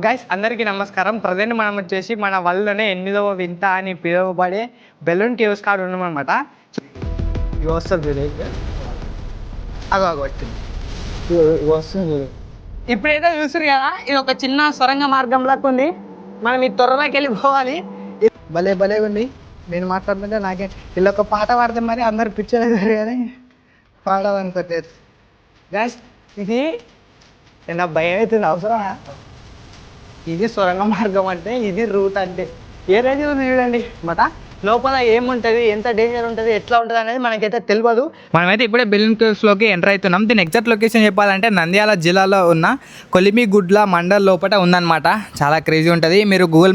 Guys అందరికీ నమస్కారం. Present మనం వచ్చేసి మన వరల్డ్లోనే 8వ వింత అని పిలువబడే బెలూన్ కేవ్స్ కాడ ఉన్నామన్నమాట. ఇప్పుడైతే చూసారు కదా, ఇది ఒక చిన్న సొరంగ మార్గంలోకి ఉంది. మనం ఈ త్వరలోకి వెళ్ళిపోవాలి. భలే భలే ఉంది. నేను మాట్లాడుతుంటే నాకే వీళ్ళు ఒక పాట పాడితే మరి అందరు పిచ్చలేదు కానీ పాడాలనుకోలేదు. గైస్ ఇది నా భయం అవుతుంది. అవసరమా? ఇది సొరంగ మార్గం అంటే, ఇది రూట్ అంటే ఏ రేంజ్ ఉంది చూడండి మాట. లోపల ఏముంటుంది, ఎంత డేంజర్ ఉంటుంది, ఎట్లా ఉంటుంది అనేది మనకైతే తెలియదు. మనమైతే ఇప్పుడే బెలూన్ కేవ్స్లోకి ఎంటర్ అవుతున్నాం. దీని ఎగ్జాక్ట్ లొకేషన్ చెప్పాలంటే నంద్యాల జిల్లాలో ఉన్న కొలిమిగుడ్ల మండల్ లోపల ఉందన్నమాట. చాలా క్రేజీ ఉంటుంది. మీరు గూగుల్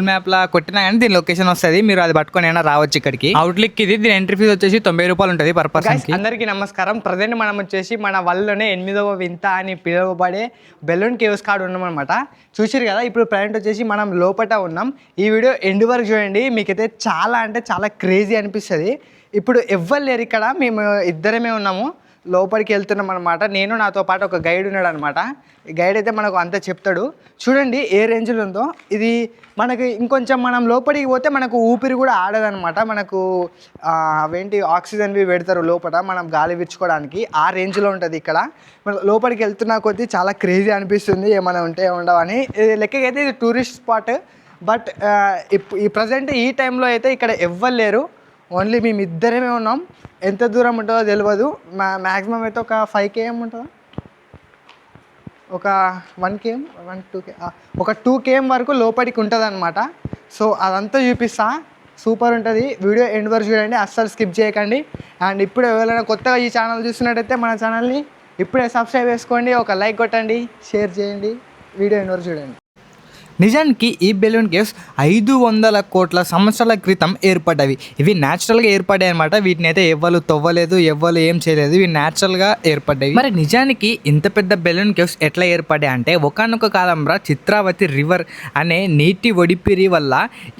మ్యాప్లో కొట్టినా కానీ దీని లొకేషన్ వస్తుంది. మీరు అది పట్టుకొని అయినా రావచ్చు ఇక్కడికి. అవుట్లుక్ ఇది. దీని ఎంట్రీ ఫీజు వచ్చేసి 90 రూపాయలు ఉంటుంది పర్ పర్సన్. అందరికీ నమస్కారం. ప్రజెంట్ మనం వచ్చేసి మన వరల్డ్లోనే 8వ వింత అని పిలువబడే బెలూన్ కేవ్స్ కాడ ఉన్నామన్నమాట. చూసారు కదా, ఇప్పుడు ప్రజెంట్ వచ్చేసి మనం లోపల ఉన్నాం. ఈ వీడియో ఎండ్ వరకు చూడండి, మీకైతే చాలా అంటే చాలా క్రేజీ అనిపిస్తుంది. ఇప్పుడు ఎవ్వరు లేరు ఇక్కడ, మేము ఇద్దరమే ఉన్నాము. లోపలికి వెళ్తున్నాం అనమాట. నేను నాతో పాటు ఒక గైడ్ ఉన్నాడు అనమాట. ఈ గైడ్ అయితే మనకు అంతా చెప్తాడు. చూడండి ఏ రేంజ్లో ఉందో ఇది. మనకి ఇంకొంచెం మనం లోపలికి పోతే మనకు ఊపిరి కూడా ఆడదనమాట. మనకు అవేంటి ఆక్సిజన్వి పెడతారు లోపల మనం గాలి విచ్చుకోవడానికి. ఆ రేంజ్లో ఉంటుంది ఇక్కడ. మన లోపలికి వెళ్తున్న కొద్దీ చాలా క్రేజీ అనిపిస్తుంది. ఏమైనా ఉంటే ఉండవని. లెక్కకైతే ఇది టూరిస్ట్ స్పాట్. బట్ ఈ ప్రజెంట్ ఈ టైంలో అయితే ఇక్కడ ఎవ్వరు లేరు. ఓన్లీ మేము ఇద్దరమే ఉన్నాం. ఎంత దూరం ఉంటుందో తెలియదు. మ్యాక్సిమం అయితే ఒక 5 km ఉంటుందా, ఒక 1 km 2 km ఒక 2 km వరకు లోపలికి ఉంటుంది అనమాట. సో అదంతా చూపిస్తా. సూపర్ ఉంటుంది. వీడియో ఎండ్ వరకు చూడండి, అస్సలు స్కిప్ చేయకండి. అండ్ ఇప్పుడు ఎవరైనా కొత్తగా ఈ ఛానల్ చూస్తున్నట్టయితే మన ఛానల్ని ఇప్పుడే సబ్స్క్రైబ్ చేసుకోండి, ఒక లైక్ కొట్టండి, షేర్ చేయండి. వీడియో ఎండ్ వరకు చూడండి. నిజానికి ఈ బెలూన్ కేవ్స్ 500 కోట్ల సంవత్సరాల క్రితం ఏర్పడ్డవి. ఇవి న్యాచురల్గా ఏర్పడ్డాయి అనమాట. వీటిని అయితే ఎవ్వరు తవ్వలేదు, ఎవ్వరు ఏం చేయలేదు. ఇవి న్యాచురల్గా ఏర్పడ్డాయి. మరి నిజానికి ఇంత పెద్ద బెలూన్ కేవ్స్ ఎట్లా ఏర్పడ్డాయి అంటే, ఒకానొక కాలంలో చిత్రావతి రివర్ అనే నీటి ఒడిపిరి వల్ల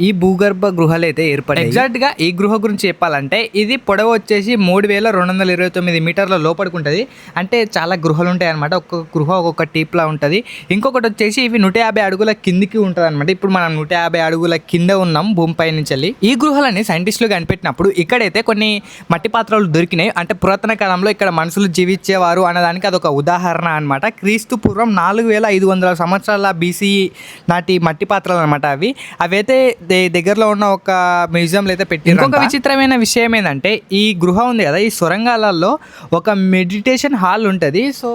ఈ భూగర్భ గుహలు అయితే ఏర్పడ్డాయి. ఎగ్జాక్ట్గా ఈ గృహ గురించి చెప్పాలంటే, ఇది పొడవు వచ్చేసి 3229 మీటర్ల లోపడుకుంటుంది. అంటే చాలా గృహలు ఉంటాయి అనమాట. ఒక్కొక్క గృహ ఒక్కొక్క టీప్లా ఉంటుంది. ఇంకొకటి వచ్చేసి ఇవి 150 అడుగుల కిందికి ఉంటుంది అనమాట. ఇప్పుడు మనం 150 అడుగుల కింద ఉన్నాం భూమిపై నుంచి వెళ్ళి. ఈ గృహలని సైంటిస్టులు కనిపెట్టినప్పుడు ఇక్కడైతే కొన్ని మట్టి పాత్రలు దొరికినాయి. అంటే పురాతన కాలంలో ఇక్కడ మనుషులు జీవించేవారు అన్నదానికి అదొక ఉదాహరణ అనమాట. క్రీస్తు పూర్వం 4500 సంవత్సరాల BCE నాటి మట్టి పాత్రలు అనమాట. అవి అయితే దగ్గరలో ఉన్న ఒక మ్యూజియంలో అయితే పెట్టి. ఇంకొక విచిత్రమైన విషయం ఏంటంటే, ఈ గృహ ఉంది కదా, ఈ సొరంగాలలో ఒక మెడిటేషన్ హాల్ ఉంటుంది. సో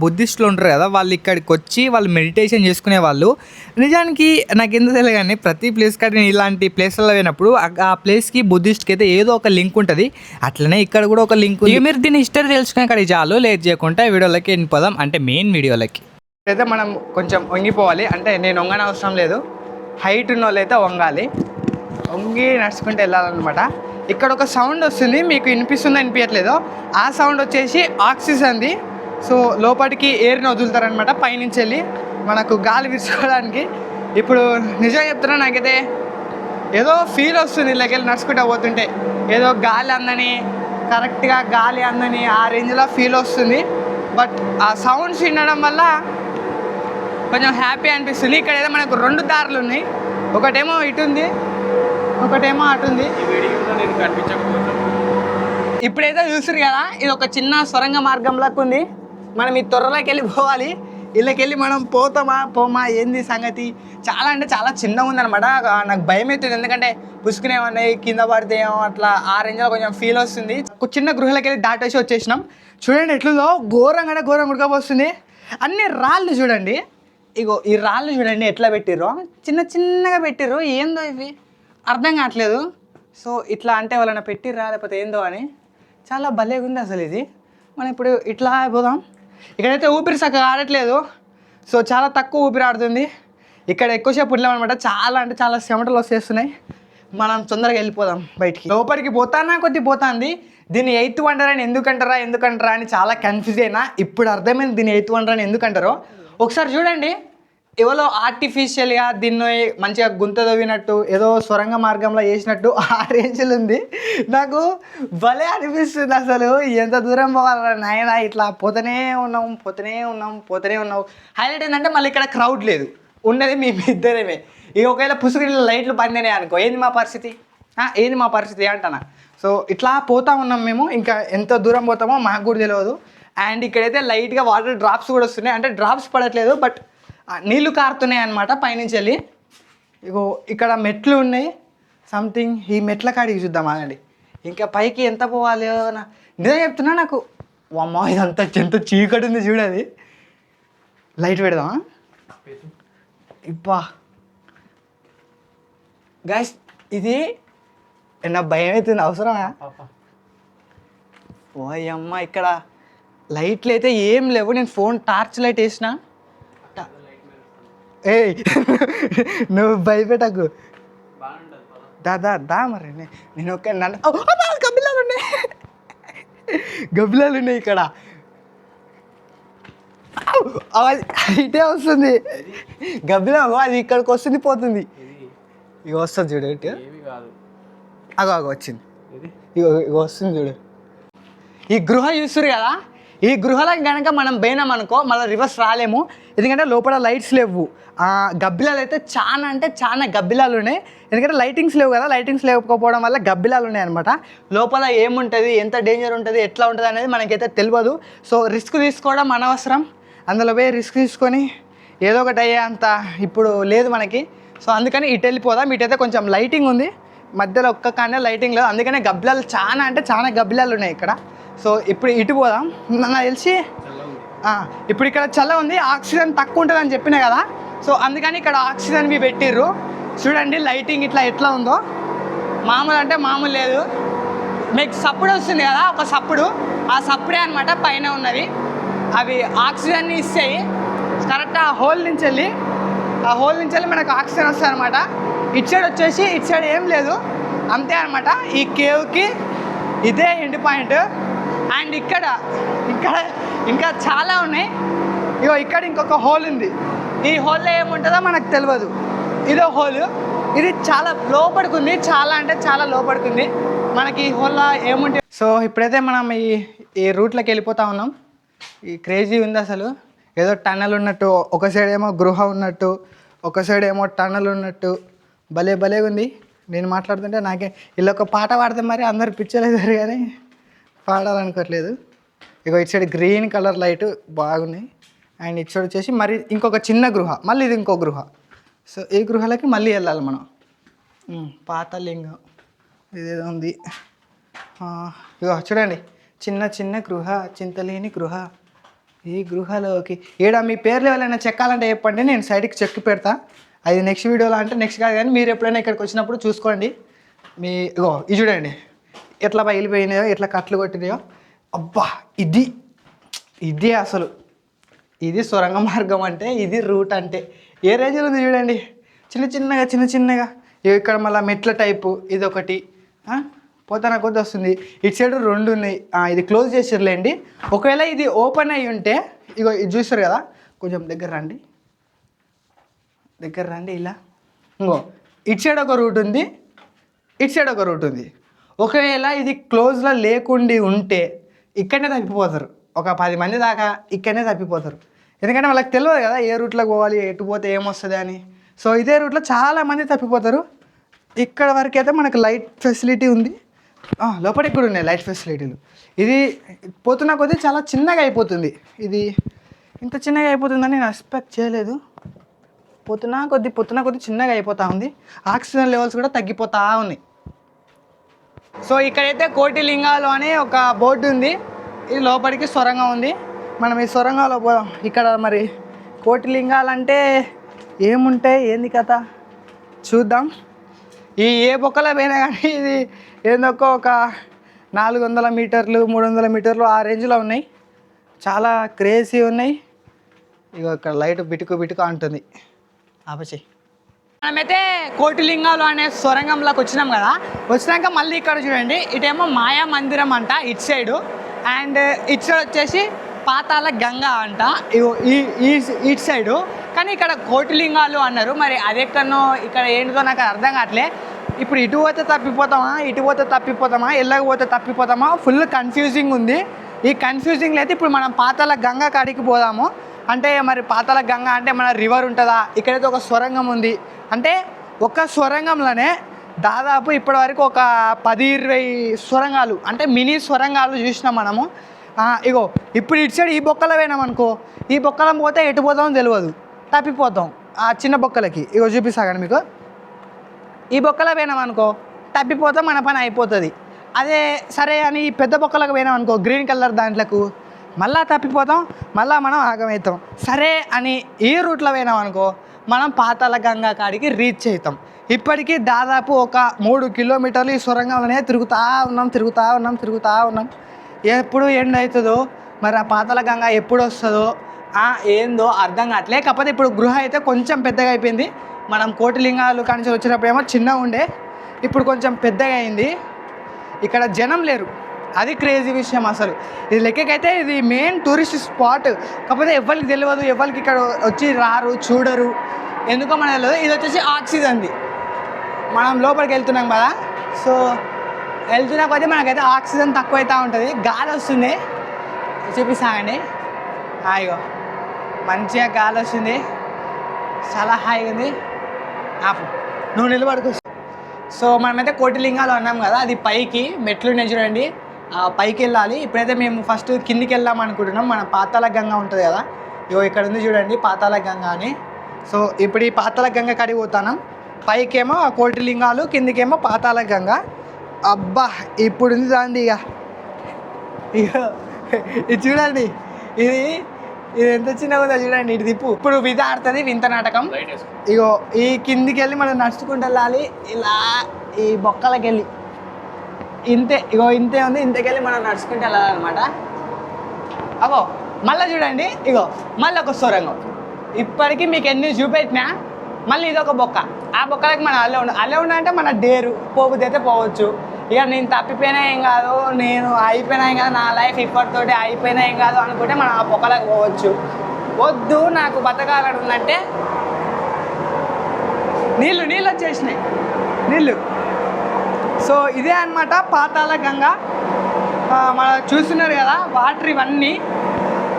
బుద్ధిస్టులు ఉంటారు కదా, వాళ్ళు ఇక్కడికి వచ్చి వాళ్ళు మెడిటేషన్ చేసుకునే వాళ్ళు. నిజానికి నాకు ఎందుకు తెలియదు కానీ ప్రతి ప్లేస్ కాడ నేను ఇలాంటి ప్లేస్లలో పోయినప్పుడు ఆ ప్లేస్కి బుద్ధిస్ట్కి అయితే ఏదో ఒక లింక్ ఉంటుంది. అట్లనే ఇక్కడ కూడా ఒక లింక్ ఉంది. మీరు దీని హిస్టరీ తెలుసుకునే అక్కడ చాలు, లేట్ చేయకుండా వీడియోలకి వెళ్ళిపోదాం. అంటే మెయిన్ వీడియోలకి అయితే మనం కొంచెం వంగిపోవాలి. అంటే నేను వంగన అవసరం లేదు, హైట్ ఉన్న వాళ్ళు అయితే వంగాలి. వంగి నడుచుకుంటూ వెళ్ళాలన్నమాట. ఇక్కడ ఒక సౌండ్ వస్తుంది, మీకు వినిపిస్తుందో వినిపించట్లేదో. ఆ సౌండ్ వచ్చేసి ఆక్సిజన్ది. సో లోపలికి ఎయిర్ని వదులుతారనమాట పైనుంచి వెళ్ళి మనకు గాలి విసుకోవడానికి. ఇప్పుడు నిజంగా చెప్తున్నా, నాకైతే ఏదో ఫీల్ వస్తుంది ఇళ్ళకి వెళ్ళి నడుచుకుంటూ పోతుంటే. ఏదో గాలి అందని, కరెక్ట్గా గాలి అందని ఆ రేంజ్లో ఫీల్ వస్తుంది. బట్ ఆ సౌండ్స్ వినడం వల్ల కొంచెం హ్యాపీ అనిపిస్తుంది. ఇక్కడ ఏదో మనకు 2 దారులు ఉన్నాయి. ఒకటేమో ఇటు ఉంది, ఒకటేమో అటు ఉంది. ఇప్పుడైతే చూసారు కదా, ఇది ఒక చిన్న సొరంగ మార్గంలోకి ఉంది. మనం ఈ త్వరలోకి వెళ్ళిపోవాలి. ఇళ్ళకెళ్ళి మనం పోమా ఏంది సంగతి. చాలా అంటే చాలా చిన్నగా ఉందన్నమాట. నాకు భయం అవుతుంది, ఎందుకంటే పుసుకునేమన్నాయి, కింద పడితే అట్లా ఆ రేంజ్లో కొంచెం ఫీల్ వస్తుంది. చిన్న గృహలకి వెళ్ళి దాటేసి వచ్చేసినాం. చూడండి ఎట్లుందో, ఘోరంగా ఉడకపోస్తుంది. అన్ని రాళ్ళు చూడండి. ఇగో ఈ రాళ్ళు చూడండి ఎట్లా పెట్టిర్రో, చిన్నగా పెట్టిర్రు. ఏందో ఇవి అర్థం కావట్లేదు. సో ఇట్లా అంటే వాళ్ళని పెట్టిర్రా లేకపోతే ఏందో అని. చాలా భలేగా ఉంది అసలు ఇది. మనం ఇప్పుడు ఇట్లా పోదాం. ఇక్కడైతే ఊపిరి చక్కగా ఆడట్లేదు. సో చాలా తక్కువ ఊపిరి ఆడుతుంది. ఇక్కడ ఎక్కువసేపు ఉండలేమన్నమాట. చాలా అంటే చాలా చెమటలు వచ్చేస్తున్నాయి. మనం తొందరగా వెళ్ళిపోదాం బయటికి. లోపలికి పోతాంది. దీన్ని 8th వండర్ అని ఎందుకంటారా అని చాలా కన్ఫ్యూజ్ అయినా. ఇప్పుడు అర్థమైంది దీన్ని 8th వండర్ అని ఎందుకంటారో. ఒకసారి చూడండి, ఎవరో ఆర్టిఫిషియల్గా దీన్ని మంచిగా గుంత తవ్వినట్టు, ఏదో సొరంగ మార్గంలో వేసినట్టు ఆ రేంజ్లో ఉంది. నాకు భలే అనిపిస్తుంది అసలు. ఎంత దూరం పోవాలి నాయన, ఇట్లా పోతూనే ఉన్నాం. హైలైట్ ఏంటంటే మళ్ళీ ఇక్కడ క్రౌడ్ లేదు. ఉన్నది మేము ఇద్దరేమే. ఇక ఒకవేళ పుసుగులు లైట్లు బందేనే అనుకో ఏంది మా పరిస్థితి, ఏంది మా పరిస్థితి అంటానా. సో ఇట్లా పోతా ఉన్నాం మేము, ఇంకా ఎంత దూరం పోతామో మాకు కూడా తెలియదు. అండ్ ఇక్కడైతే లైట్గా వాటర్ డ్రాప్స్ కూడా వస్తున్నాయి, అంటే డ్రాప్స్ పడట్లేదు బట్ నీళ్లు కారుతున్నాయి అనమాట పైనుంచి వెళ్ళి. ఇగో ఇక్కడ మెట్లు ఉన్నాయి సంథింగ్, ఈ మెట్ల కాడికి చూద్దాం ఆగండి. ఇంకా పైకి ఎంత పోవాలి నిజం చెప్తున్నా నాకు. అమ్మ ఇదంతా ఎంత చీకటి ఉంది చూడది. లైట్ పెడదామా ఇప్పా గైస్, ఇది నా భయం అవుతుంది అవసరమా. ఓ అమ్మ ఇక్కడ లైట్లు అయితే ఏం లేవు. నేను ఫోన్ టార్చ్ లైట్ వేసిన. ఏ నువ్వు భయపెట్టకు, దా మరి నేను ఒక్క నన్ను గబ్బిలాలు ఉన్నాయి, గబ్బిలాలు ఉన్నాయి ఇక్కడ. ఇటే వస్తుంది గబ్బిలా, అది ఇక్కడికి వస్తుంది పోతుంది. ఇక వస్తుంది చూడు, అగో వచ్చింది, ఇగో వస్తుంది చూడు. ఈ గృహ చూస్తారు కదా, ఈ గృహలకు కనుక మనం పోయినాం అనుకో మళ్ళీ రివర్స్ రాలేము, ఎందుకంటే లోపల లైట్స్ లేవు. గబ్బిలాలు అయితే చాలా అంటే చాలా గబ్బిలాలు ఉన్నాయి, ఎందుకంటే లైటింగ్స్ లేవు కదా. లైటింగ్స్ లేకపోవడం వల్ల గబ్బిలాలు ఉన్నాయి అనమాట. లోపల ఏముంటుంది, ఎంత డేంజర్ ఉంటుంది, ఎట్లా ఉంటుంది అనేది మనకైతే తెలియదు. సో రిస్క్ తీసుకోవడం అనవసరం, అందులో పోయి రిస్క్ తీసుకొని ఏదో ఒకటి అయ్యే అంత ఇప్పుడు లేదు మనకి. సో అందుకని ఇటు వెళ్ళిపోదాం. ఇటైతే కొంచెం లైటింగ్ ఉంది, మధ్యలో ఒక్క కానే లైటింగ్ లేదు, అందుకనే గబ్బిలాలు చాలా అంటే చాలా గబ్బిలాలు ఉన్నాయి ఇక్కడ. సో ఇప్పుడు ఇటు పోదాం. నాకు తెలిసి ఇప్పుడు ఇక్కడ చల్ల ఉంది, ఆక్సిజన్ తక్కువ ఉంటుంది అని చెప్పినా కదా. సో అందుకని ఇక్కడ ఆక్సిజన్వి పెట్టిర్రు. చూడండి లైటింగ్ ఇట్లా ఎట్లా ఉందో, మామూలు అంటే మామూలు లేదు. మీకు సప్పుడు వస్తుంది కదా, ఒక సప్పుడు, ఆ సప్పుడే అనమాట పైన ఉన్నది. అవి ఆక్సిజన్ని ఇస్తాయి కరెక్ట్. ఆ హోల్ నుంచి వెళ్ళి మనకు ఆక్సిజన్ వస్తుంది అనమాట. ఇటు సైడ్ వచ్చేసి ఇటు సైడ్ ఏం లేదు, అంతే అనమాట. ఈ కేవ్కి ఇదే ఎండ్ పాయింట్. అండ్ ఇక్కడ ఇంకా చాలా ఉన్నాయి. ఇగో ఇక్కడ ఇంకొక హోల్ ఉంది, ఈ హోల్లో ఏముంటుందో మనకు తెలియదు. ఇదో హోల్, ఇది చాలా లోపడుకుంది, చాలా అంటే చాలా లోపడుకుంది. మనకి ఈ హోల్లో ఏముంటుంది. సో ఇప్పుడైతే మనం ఈ రూట్లోకి వెళ్ళిపోతా ఉన్నాం. ఈ క్రేజీ ఉంది అసలు, ఏదో టన్నల్ ఉన్నట్టు, ఒక సైడ్ ఏమో గృహ ఉన్నట్టు, ఒక సైడ్ ఏమో టన్నల్ ఉన్నట్టు, భలే ఉంది. నేను మాట్లాడుతుంటే నాకే ఇలా ఒక పాట పాడితే మరి అందరు పిచ్చలేదారు కానీ పాడాలనుకోవట్లేదు. ఇక ఇటు సైడ్ గ్రీన్ కలర్ లైట్ బాగున్నాయి. అండ్ ఇటు సైడ్ వచ్చేసి మరి ఇంకొక చిన్న గృహ, మళ్ళీ ఇది ఇంకో గృహ. సో ఈ గృహలకి మళ్ళీ వెళ్ళాలి మనం. పాత లింగం ఇదేదో ఉంది. ఇక చూడండి, చిన్న గృహ, చింతలేని గృహ. ఈ గృహలోకి మీ పేర్లు ఎవరైనా చెక్కాలంటే చెప్పండి, నేను సైడ్కి చెక్కి పెడతా. అది నెక్స్ట్ వీడియోలో అంటే నెక్స్ట్ కాదు కానీ మీరు ఎప్పుడైనా ఇక్కడికి వచ్చినప్పుడు చూసుకోండి. ఇది చూడండి ఎట్లా బయలుపోయినాయో, ఎట్లా కట్లు కొట్టినాయో. అబ్బా ఇది అసలు ఇది సొరంగ మార్గం అంటే, ఇది రూట్ అంటే ఏ రేంజ్లో ఉంది చూడండి. చిన్నగా ఇక్కడ మళ్ళీ మెట్ల టైపు ఇది ఒకటి పోతాన కొద్ది వస్తుంది. ఇటు సైడ్ 2 ఉన్నాయి, ఇది క్లోజ్ చేసిర్లేండి. ఒకవేళ ఇది ఓపెన్ అయ్యి ఉంటే ఇగో ఇది చూస్తారు కదా, కొంచెం దగ్గర రండి ఇలా. ఇంకో ఇటు సైడ్ ఒక రూట్ ఉంది, ఇటు సైడ్ ఒక రూట్ ఉంది. ఒకవేళ ఇది క్లోజ్లో లేకుండి ఉంటే ఇక్కడనే తప్పిపోతారు. ఒక 10 మంది దాకా ఇక్కడనే తప్పిపోతారు, ఎందుకంటే వాళ్ళకి తెలియదు కదా ఏ రూట్లోకి పోవాలి, ఎటు పోతే ఏమొస్తుంది అని. సో ఇదే రూట్లో చాలామంది తప్పిపోతారు. ఇక్కడ వరకు అయితే మనకు లైట్ ఫెసిలిటీ ఉంది, లోపలికి కూడా ఉన్నాయి లైట్ ఫెసిలిటీలు. ఇది పోతున్న కొద్దీ చాలా చిన్నగా అయిపోతుంది. ఇది ఇంత చిన్నగా అయిపోతుందని నేను ఎక్స్పెక్ట్ చేయలేదు. పోతున్న కొద్దీ చిన్నగా అయిపోతూ ఉంది. ఆక్సిజన్ లెవెల్స్ కూడా తగ్గిపోతూ ఉన్నాయి. సో ఇక్కడైతే కోటిలింగాలు అనే ఒక బోర్డు ఉంది, ఇది లోపలికి సొరంగం ఉంది. మనం ఈ సొరంగంలో పోదాం. ఇక్కడ మరి కోటిలింగాలంటే ఏముంటాయి, ఏంది కథ చూద్దాం. ఏ బొక్కలో పోయినా కానీ ఇది ఏందొక్క ఒక 400 మీటర్లు 300 మీటర్లు ఆ రేంజ్లో ఉన్నాయి, చాలా క్రేజీ ఉన్నాయి. ఇక ఇక్కడ లైట్ బిటుకు అంటుంది. ఆపచి మనమైతే కోటిలింగాలు అనే సొరంగంలోకి వచ్చినాం కదా. వచ్చినాక మళ్ళీ ఇక్కడ చూడండి, ఇటేమో మాయా మందిరం అంట ఇటు సైడు, అండ్ ఇటు సైడ్ వచ్చేసి పాతాల గంగా అంట ఇటు సైడు. కానీ ఇక్కడ కోటిలింగాలు అన్నారు, మరి అదెక్కడనో ఇక్కడ ఏంటిదో నాకు అర్థం కావట్లే. ఇప్పుడు ఇటు పోతే తప్పిపోతామా వెళ్ళకపోతే తప్పిపోతామా, ఫుల్ కన్ఫ్యూజింగ్ ఉంది. ఈ కన్ఫ్యూజింగ్లో అయితే ఇప్పుడు మనం పాతాల గంగా కాడికి పోదాము. అంటే మరి పాతాళ గంగ అంటే మన రివర్ ఉంటుందా? ఇక్కడైతే ఒక సొరంగం ఉంది. అంటే ఒక సొరంగంలోనే దాదాపు ఇప్పటివరకు ఒక 10-20 సొరంగాలు అంటే మినీ సొరంగాలు చూసినాం మనము. ఇగో ఇప్పుడు ఇటు సైడ్ ఈ బొక్కలో పోయినాం అనుకో, ఈ బొక్కలం పోతే ఎటు పోతామో తెలియదు, తప్పిపోతాం ఆ చిన్న బొక్కలకి. ఇగో చూపిస్తాను మీకు, ఈ బొక్కలో పోయినాం అనుకో తప్పిపోతాం, మన పని అయిపోతుంది. అదే సరే అని ఈ పెద్ద బొక్కలకు పోయినాం అనుకో గ్రీన్ కలర్ దాంట్లకు, మళ్ళీ తప్పిపోతాం, మళ్ళీ మనం ఆగమవుతాం. సరే అని ఈ రూట్లో పోయినాం అనుకో మనం పాతాళ గంగా కాడికి రీచ్ అవుతాం. ఇప్పటికీ దాదాపు ఒక 3 కిలోమీటర్లు ఈ సొరంగంలోనే తిరుగుతూ ఉన్నాం. ఎప్పుడు ఎండ్ అవుతుందో మరి ఆ పాతాళ గంగ ఎప్పుడు వస్తుందో ఏందో అర్థం కావట్లే. కాకపోతే ఇప్పుడు గృహ అయితే కొంచెం పెద్దగా అయిపోయింది. మనం కోటిలింగాలు కానించి వచ్చినప్పుడు ఏమో చిన్నగా ఉండే, ఇప్పుడు కొంచెం పెద్దగా అయింది. ఇక్కడ జనం లేరు, అది క్రేజీ విషయం. అసలు ఇది లెక్కకైతే ఇది మెయిన్ టూరిస్ట్ స్పాట్. కాకపోతే ఎవరికి తెలియదు, ఎవరికి ఇక్కడ వచ్చి రారు, చూడరు, ఎందుకో మనకు తెలియదు. ఇది వచ్చేసి ఆక్సిజన్ది. మనం లోపలికి వెళ్తున్నాం కదా, సో వెళ్తున్నా కొద్దీ మనకైతే ఆక్సిజన్ తక్కువ అవుతూ ఉంటుంది, గాలి వస్తుంది. చూపిస్తానండి, హాయిగా మంచిగా గాలి వస్తుంది, చాలా హాయిగా ఉంది. ఆపు, నువ్వు నిలబడుకో. సో మనమైతే కోటిలింగాలు అన్నాం కదా, అది పైకి మెట్లు ఉన్నాయి చూడండి, పైకి వెళ్ళాలి. ఇప్పుడైతే మేము ఫస్ట్ కిందికి వెళ్దాం అనుకుంటున్నాం. మన పాతాళ గంగ ఉంటుంది కదా, ఇగో ఇక్కడ ఉంది చూడండి పాతాళ గంగ అని. సో ఇప్పుడు ఈ పాతాళ గంగ కాడికి పోతున్నాం. పైకేమో కోటిలింగాలు, కిందికేమో పాతాళ గంగ. అబ్బా ఇప్పుడు ఉంది దాండి. ఇగో ఇది చూడండి, ఇది ఎంత చిన్నగా ఉందో చూడండి. ఇటు తిప్పు, ఇప్పుడు విధ ఆడుతుంది వింత నాటకం. ఇగో ఈ కిందికి వెళ్ళి మనం నడుచుకుంటూ వెళ్ళాలి, ఇలా ఈ బొక్కలకి వెళ్ళి ఇంతే. ఇగో ఇంతే ఉంది, ఇంతకెళ్ళి మనం నడుచుకుంటూ వెళ్ళాలన్నమాట. అగో మళ్ళీ చూడండి, ఇగో మళ్ళీ ఒక సొరంగం. ఇప్పటికీ మీకు ఎన్ని చూపెట్టినా మళ్ళీ ఇదొక బొక్క. ఆ బొక్కలకి మన అల్లే అంటే మన డేరు, పోబుద్ది అయితే పోవచ్చు. ఇక నేను తప్పిపోయినా ఏం కాదు, నేను అయిపోయినా ఏం కాదు, నా లైఫ్ ఇప్పటితోటి అయిపోయినా ఏం కాదు అనుకుంటే మనం ఆ బొక్కలకు పోవచ్చు. వద్దు నాకు బతకాలని ఉందంటే నీళ్ళు వచ్చేసినాయి, నీళ్ళు. సో ఇదే అన్నమాట పాతాళ గంగ. మనం చూస్తున్నారు కదా వాటర్ ఇవన్నీ,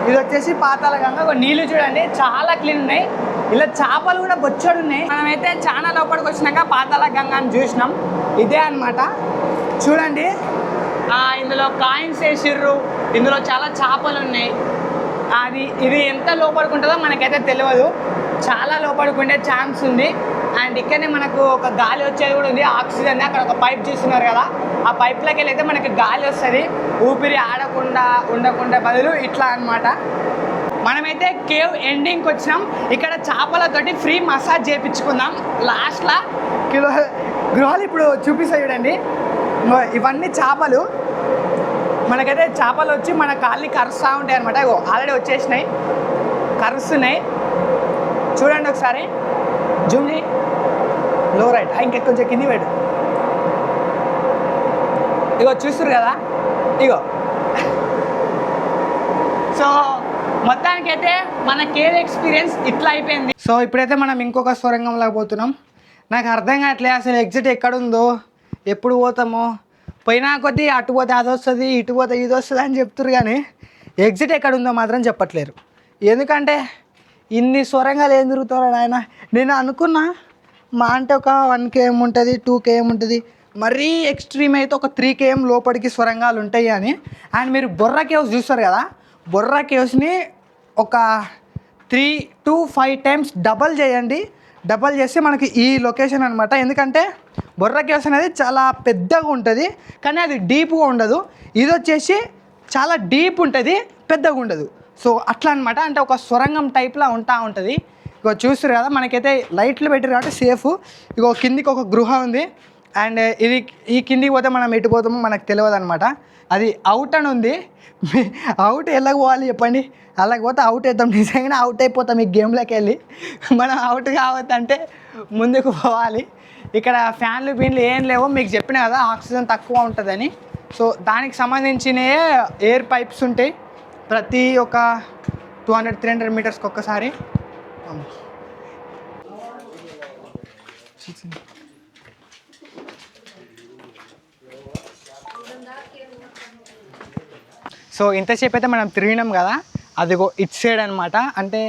ఇది వచ్చేసి పాతాళ గంగ. నీళ్ళు చూడండి చాలా క్లీన్ ఉన్నాయి, ఇలా చేపలు కూడా బొచ్చడు ఉన్నాయి. మనమైతే చాలా లోపలికి వచ్చినాక పాతాళ గంగ అని చూసినాం. ఇదే అన్నమాట, చూడండి. ఇందులో కాయిన్స్ వేసిర్రు, ఇందులో చాలా చేపలు ఉన్నాయి. ఇది ఎంత లోపలికి ఉంటుందో మనకైతే తెలియదు, చాలా లోపలికి ఉండే ఛాన్స్ ఉంది. అండ్ ఇక్కడనే మనకు ఒక గాలి వచ్చేది కూడా ఉంది, ఆక్సిజన్. అక్కడ ఒక పైప్ చూస్తున్నారు కదా, ఆ పైప్లోకి వెళ్ళి అయితే మనకి గాలి వస్తుంది, ఊపిరి ఆడకుండా ఉండకుండా బదులు ఇట్లా అన్నమాట. మనమైతే కేవ్ ఎండింగ్కి వచ్చినాం. ఇక్కడ చేపలతోటి ఫ్రీ మసాజ్ చేయించుకుందాం లాస్ట్లో. గృహాలు ఇప్పుడు చూపిస్తా చూడండి, ఇవన్నీ చేపలు. మనకైతే చేపలు వచ్చి మన కాళ్ళని కరుస్తూ ఉంటాయి అనమాట. ఇగో ఆల్రెడీ వచ్చేసినాయి, కరుస్తున్నాయి చూడండి ఒకసారి. జూమ్ చేయి, లో రైట్, ఇంకొంచెం కింది పెట్టు. ఇగో చూస్తారు కదా, ఇగో. సో మొత్తానికైతే మన కేవ్ ఎక్స్పీరియన్స్ ఇట్లా అయిపోయింది. సో ఇప్పుడైతే మనం ఇంకొక సొరంగంలోకి పోతున్నాం. నాకు అర్థం కావట్లేదు అసలు ఎగ్జిట్ ఎక్కడుందో, ఎప్పుడు పోతామో. పోయినా కొద్దీ అటు పోతే అది వస్తుంది, ఇటు పోతే ఇది వస్తుంది అని చెప్తున్నారు, కానీ ఎగ్జిట్ ఎక్కడుందో మాత్రం చెప్పట్లేరు. ఎందుకంటే ఇన్ని సొరంగాలు ఏం తిరుగుతారో ఆయన. నేను అనుకున్నా మా అంటే ఒక 1 km ఉంటుంది, 2 km ఉంటుంది, మరీ ఎక్స్ట్రీమ్ అయితే ఒక 3 km లోపలికి సొరంగాలు ఉంటాయి అని. అండ్ మీరు బొర్రా కేవ్స్ చూస్తారు కదా, బొర్రా కేవ్స్ని ఒక 3 to 5 times డబల్ చేయండి. డబల్ చేస్తే మనకి ఈ లొకేషన్ అనమాట. ఎందుకంటే బొర్రా కేవ్స్ అనేది చాలా పెద్దగా ఉంటుంది, కానీ అది డీప్గా ఉండదు. ఇది వచ్చేసి చాలా డీప్ ఉంటుంది, పెద్దగా ఉండదు. సో అట్లా అనమాట, అంటే ఒక సొరంగం టైప్లో ఉంటుంది. ఇగో చూస్తారు కదా, మనకైతే లైట్లు పెట్టారు కాబట్టి సేఫ్. ఇగో కిందికి ఒక గృహ ఉంది, అండ్ ఇది ఈ కిందికి పోతే మనం ఎటు పోతామో మనకు తెలియదు అనమాట. అది అవుట్ అని ఉంది. అవుట్ ఎలాగ పోవాలి చెప్పండి, అలాగ పోతే అవుట్ అవుతాం, నిజంగానే అవుట్ అయిపోతాం ఈ గేమ్లోకి వెళ్ళి. మనం అవుట్ కావద్దంటే ముందుకు పోవాలి. ఇక్కడ ఫ్యాన్లు బీన్లు ఏం లేవు, మీకు చెప్పిన కదా ఆక్సిజన్ తక్కువ ఉంటుందని. సో దానికి సంబంధించిన ఎయిర్ పైప్స్ ఉంటాయి ప్రతి ఒక 200-300 మీటర్స్కి ఒక్కసారి. సో ఇంతసేపు అయితే మనం తిరిగినాం కదా, అదిగో ఇటు సైడ్ అనమాట. అంటే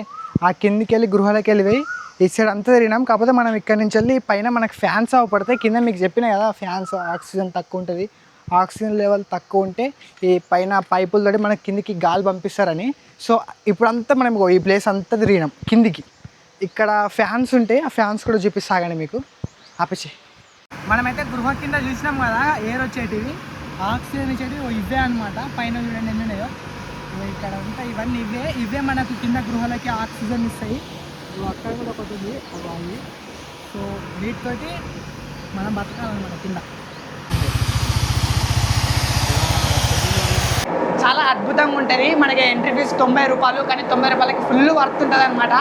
ఆ కిందికి వెళ్ళి గృహాలకి వెళ్ళి పోయి ఇటు సైడ్ అంతా తిరిగినాం. కాకపోతే మనం ఇక్కడ నుంచి వెళ్ళి పైన మనకు ఫ్యాన్స్ అవపడతాయి. కింద మీకు చెప్పిన కదా ఫ్యాన్స్ ఆక్సిజన్ తక్కువ ఉంటుంది, ఆక్సిజన్ లెవెల్ తక్కువ ఉంటే ఈ పైన పైపులతోటి మనకి కిందికి గాలి పంపిస్తారని. సో ఇప్పుడంతా మనం ఈ ప్లేస్ అంతా తిరిగినాం కిందికి. ఇక్కడ ఫ్యాన్స్ ఉంటాయి, ఆ ఫ్యాన్స్ కూడా చూపిస్తాగండి మీకు. ఆపేసి మనమైతే గృహ కింద చూసినాం కదా ఎయిర్ వచ్చేటివి, ఆక్సిజన్ ఇచ్చేటివి ఇవే అనమాట. పైన చూడండి ఎన్ని ఉన్నాయో ఇక్కడ అంతా ఇవన్నీ ఇవే మనకు కింద గృహాలకి ఆక్సిజన్ ఇస్తాయి. అక్కడ కూడా ఒకటి ఉంది అవి. సో వీటితోటి మనం బతకాలన్నమాట కింద. చాలా అద్భుతంగా ఉంటుంది. మనకి ఎంట్రీ ఫీజు 90 రూపాయలు, కానీ 90 రూపాయలకి ఫుల్ వర్త్ ఉంటుంది అనమాట.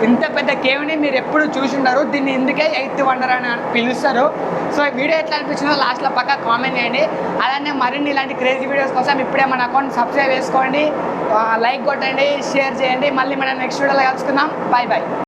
ఇంత పెద్ద కేవ్ని మీరు ఎప్పుడు చూసి ఉండరు. దీన్ని ఇందుకే 8th వండర్ అని పిలుస్తారు. సో ఈ వీడియో ఎట్లా అనిపించిందో లాస్ట్లో పక్కా కామెంట్ చేయండి. అలానే మరిన్ని ఇలాంటి క్రేజీ వీడియోస్ కోసం ఇప్పుడే మన అకౌంట్ సబ్స్క్రైబ్ చేసుకోండి, లైక్ కొట్టండి, షేర్ చేయండి. మళ్ళీ మనం నెక్స్ట్ వీడియోలో కలుసుకుందాం. Bye bye.